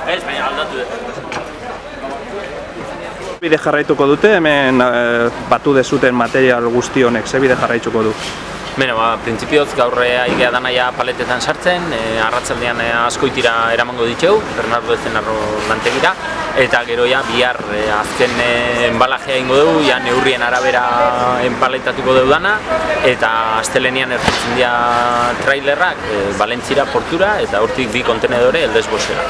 Ez, baina aldatu dut. Bide jarraituko dute, hemen batu dezuten material guzti honek, ze bide jarraituko du? Beno, printzipioz gaur aigea danaia paletetan sartzen, arratsaldean askoitira eramango diteu, Bernardo Ezenarro lantegira, eta gero bihar azken enbalajea ingo dugu, neurrien arabera enpaletatuko dugu dana, eta astelenean erretzen dira trailerrak Valentzira portura, eta hortik 2 kontenedore Lesbosera.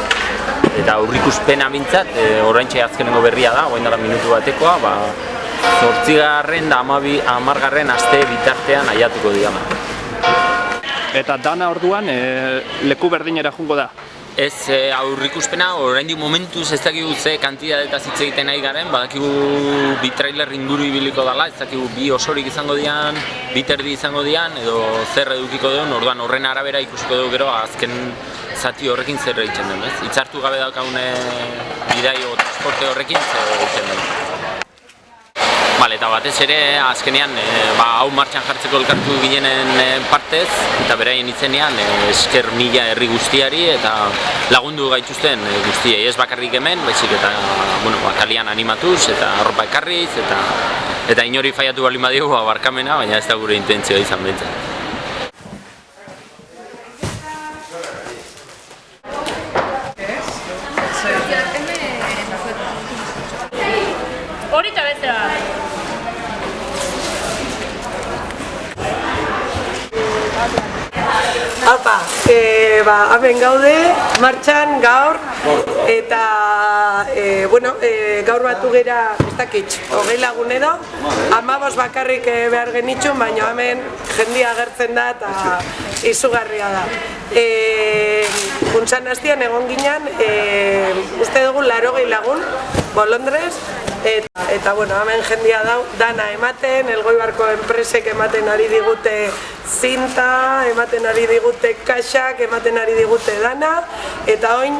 Eta aurrikuspena bintzat, oraintxe azkenengo berria da, orain dela minutu batekoa, 8. da 10. aste bitartean aiatuko dira. Eta dana orduan leku berdinera joango da? Ez, aurrikuspena, oraindik momentuz ez dakigu ze kantidatetaz hitz egiten nahi garen, badakigu 2 trailer inguru ibiliko dela, ez dakigu 2 osorik izango dian, 2 terdi izango dian, edo zer edukiko duen, orduan horren arabera ikusiko dugu gero azken zati horrekin zer egiten den, ez? Hitzartu gabe daukagune bidai o transporte horrekin zer egiten den. Eta batez ere, azkenean, hau martxan jartzeko elkartu ginenen partez, eta beraien itzenean esker mila herri guztiari eta lagundu gaituzten guztiei, ez bakarrik hemen, baizik eta kalian animatuz eta arropa ekarriz, eta inori faiatu baldin badigu barkamena, baina ez da gure intentzioa izan behintzen. Horita bezala. Apa, hemen gaude, martxan gaur, eta gaur batu gera, ez dakit, 20 lagun edo, 15 bakarrik behar genitxun, baina hemen jendia agertzen da eta izugarria da. Juntsan hastian egon ginen, uste dugu 80 lagun, Bolondrez, eta hemen jendia dana ematen, Elgoibarko enpresek ematen ari digute zinta, ematen ari digute kaxak, ematen ari digute dana, eta oin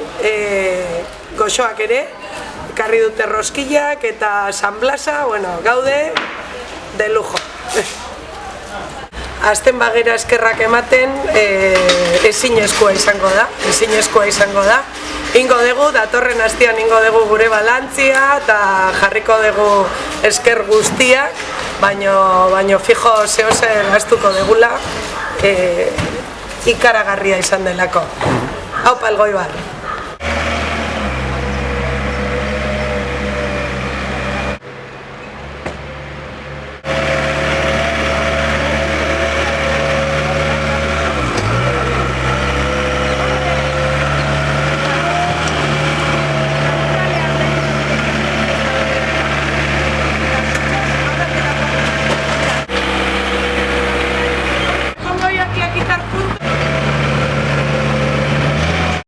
goxoak ere, ekarri dute roskillak eta San Blasa, gaude de lujo. Azten bagera eskerrak ematen ezinezkoa izango da. Ingo dugu, datorren astean ingo dugu gure balantzia eta jarriko dugu esker guztiak, baino fijo zehozer gaztuko dugula ikaragarria izan delako. Aupa Elgoibar!